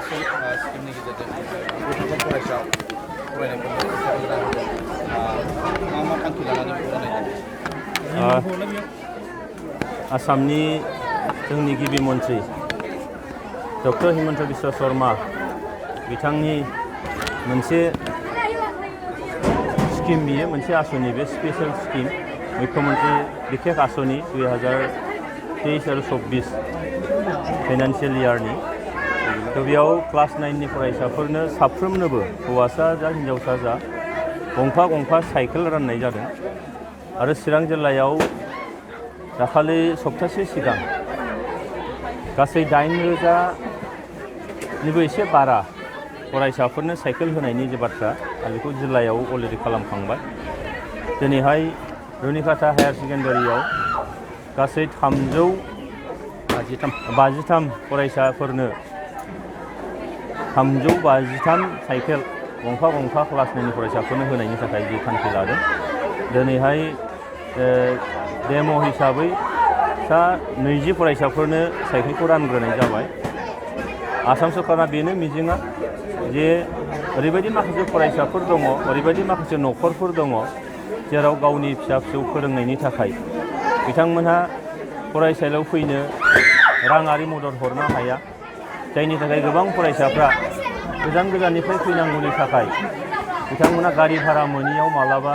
स्किमनि गेजेरजों गथ'फोर फरायसा फरायनायफोरनो हेफाजाब होदों मा थांखि लानानै होनाय जादों? आसामनि जोंनि गिबि मन्त्रि डक्टर हिमन्त बिश्व शर्मा बिथांनि मोनसे स्किम बियो मोनसे आसनि बे स्पेशल स्किम मुख्यमंत्री बिखेख आसनि 2023 आरो 24 फाइनान्सियेल इयारनि थ' बेयाव क्लास 9नि फरायसाफोरनो साफ्रोमनोबो हौवासा जा हिन्जावसा जा गंफा साइकेल राननाय जादों आरो चिरां जिल्लायाव दाखालि सप्तासे सिगां गासै 8,000निबो एसे बारा फरायसाफोरनो साइकेल होनायनि जे बाथ्रा बेखौ जिल्लायाव अलरेडि खालामखांबाय। दिनैहाय रुनिकाटा हायार सेकेन्डारियाव गासै 353 फरायसाफोरनो 353 साइकेल गंफा क्लास 9नि फरायसाफोरनो होनायनि थाखाय जि थांखि लादों। दिनैहाय डेम' हिसाबै सा 20 फरायसाफोरनो साइकेलखौ रानग्रोनाय जाबाय। आसाम सरकारा बेनो मिजिङा जे ओरैबायदि माखासे फरायसाफोर दङ, ओरैबायदि माखासे न'खरफोर दङ जेराव गावनि फिसा फिसौ फोरोंनायनि थाखाय बिथांमोनहा फरायसालियाव फैनो राङारि मदद हरनो हाया, जायनि थाखाय गोबां फरायसाफ्रा गोजाननिफ्राय फैनांगौनि थाखाय बिथांमोना गारि भारा मोनियाव मालाबा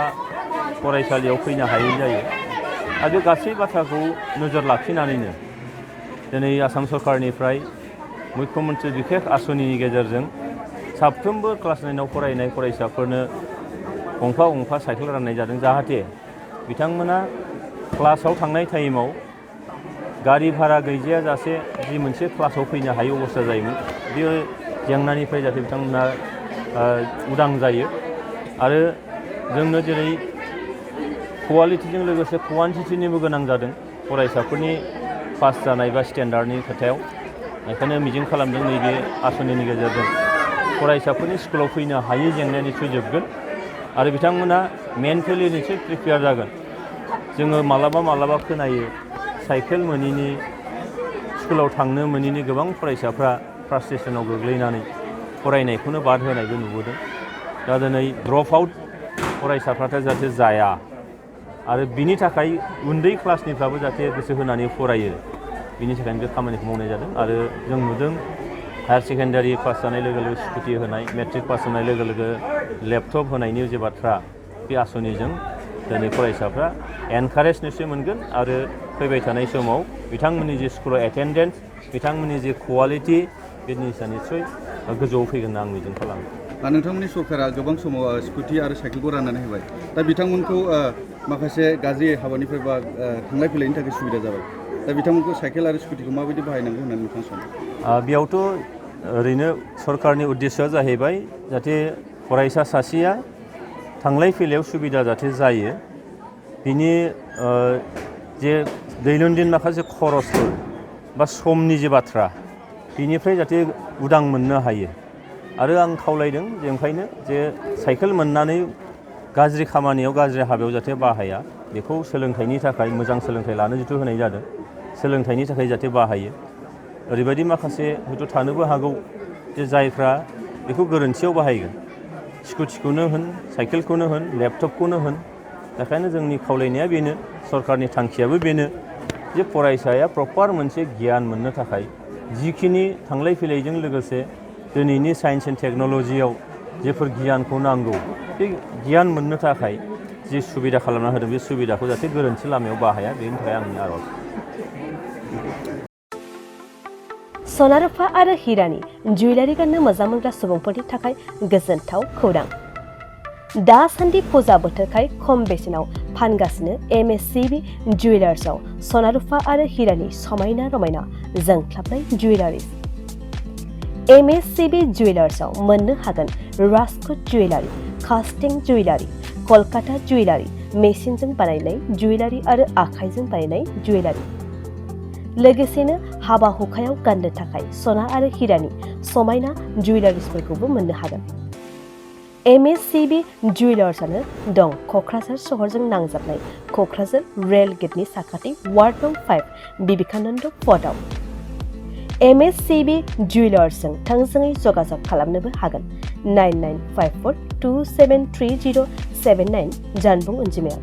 फरायसालियाव फैनो हायै जायो। आरो बे गासै बाथ्राखौ नोजोर लाखिनानैनो दिनै आसाम सरकारनिफ्राय मुख्यमंत्री बिखेख आसनिनि गेजेरजों साफ्रोमबो क्लास 9आव फरायनाय फरायसाफोरनो गंफा साइकेल राननाय जादों, जाहाथे बिथांमोना क्लासाव थांनाय टाइमाव गारि भारा गैजायाजासे जि मोनसे क्लासाव फैनो हायै अबस्था जायोमोन बे जेंनानिफ्राय जाहाथे बिथांमोना उदां जायो। आरो जोंनो जेरै कुवालिटिजों लोगोसे क्वान्टिटिनिबो गोनां जादों फरायसाफोरनि पास जानाय बा स्टेन्डार्डनि खोथायाव। बेखायनो मिजिं खालामदों नैबे आसनिनि गेजेरजों फरायसाफोरनि स्कुलाव फैनो हायै जेंनाया निस्सय जोबगोन आरो बिथांमोना मेन्टेलि निस्सय प्रिपेयार जागोन। जोङो मालाबा खोनायो साइकेल मोनिनि स्कुलाव थांनो मोनिनि गोबां फरायसाफ्रा फ्रास्ट्रेसनाव गोग्लैनानै फरायनायखौनो बाद होनायबो नुबोदों। दा दिनै ड्रप आउट फरायसाफ्रा जाहाथे जाया आरो बिनि थाखाय उन्दै क्लासनिफ्राबो जाहाथे गोसो होनानै फरायो, बिनि थाखायनो बे खामानिखौ मावनाय जादों। आरो जों नुदों हायार सेकेन्डारि पास जानाय लोगो लोगो स्कुटि होनाय, मेट्रिक पास जानाय लोगो लोगो लेपटप होनायनि जे बाथ्रा, बे आसनिजों दिनै फरायसाफ्रा एनकारेज निस्सय मोनगोन आरो फैबाय थानाय समाव बिथांमोननि जे स्कुलाव एटेन्डेन्स, बिथांमोननि जे कुवालिटि, बे जिनिसा निस्सय गोजौआव फैगोन होनना आं मिजिं खालामो। दा नोंथांमोननि सरकारा गोबां समाव स्कुटि आरो साइकेलखौ राननानै होबाय। दा बिथांमोनखौ माखासे गाज्रि हाबानिफ्राय बा थांलाय फैलायनि थाखाय सुबिदा जाबाय। दा बिथांमोनखौ साइकेल आरो स्कुटिखौ माबायदि बाहायनांगौ होननानै नोंथाङा सानो? बेयावथ' ओरैनो सरकारनि उद्देश्यआ जाहैबाय जाहाथे फरायसा सासेया थांलाय फैलायाव सुबिदा जाहाथे जायो, बिनि जे दैनन्दिन माखासे खरसफोर बा समनि जे बाथ्रा बिनिफ्राय जाहाथे उदां मोननो हायो। आरो आं खावलायदों जे ओंखायनो जे साइकेल मोननानै गाज्रि खामानियाव गाज्रि हाबायाव जाहाथे बाहाया, बेखौ सोलोंथाइनि थाखाय मोजां सोलोंथाइ लानो जिथु होनाय जादों, सोलोंथाइनि थाखाय जाहाथे बाहायो। ओरैबायदि माखासे हयथ' थानोबो हागौ जे जायफ्रा बेखौ गोरोन्थियाव बाहायगोन, स्कुटिखौनो होन, साइकेलखौनो होन, लेपटपखौनो होन। बेखायनो जोंनि खावलायनाया बेनो, सरकारनि थांखियाबो बेनो जे फरायसाया प्रपार मोनसे गियान मोननो थाखाय जिखिनि थांलाय फैलायजों लोगोसे दिनैनि साइन्स एन्ड टेक्न'लजियाव जेफोर गियानखौ नांगौ, बे गियान मोननो थाखाय जि सुबिदा खालामना होदों, बे सुबिदाखौ जाहाथे गोरोन्थि लामायाव बाहाया, बेनि थाखाय आंनि आर'ज। सना रुफा आरो हिरानि जुवेलारि गाननो मोजां मोनग्रा सुबुंफोरनि थाखाय गोजोनथाव खौरां। दासान्दि फुजा बोथोरखाय खम बेसेनाव फानगासिनो MSCB जुवेलार्सआव सना रुफा आरो हिरानि समायना रमायना जोंख्लाबनाय जुवेलारिज। MSCB जुवेलार्सआव मोननो हागोन राजकोट जुवेलारि, कास्टिं जुवेलारि, कलकाता जुवेलारि, मेसिनजों बानायनाय जुवेलारि आरो आखाइजों बानायनाय जुवेलारि। लोगोसेनो हाबा हुखायाव गाननो थाखाय सना आरो हिरानि समायना जुवेलारिसफोरखौबो मोननो हागोन। MSCB जुवेलार्सआनो दं क'क्राझार सहरजों नांजाबनाय क'क्राझार रेल गेटनि साखाथि वार्ड नं 5 बिबेकानन्द पथआव। MSCB जुवेलार्सजों थोंजोङै जगाजग खालामनोबो हागोन 9954273079 जानबुं अनजिमायाव।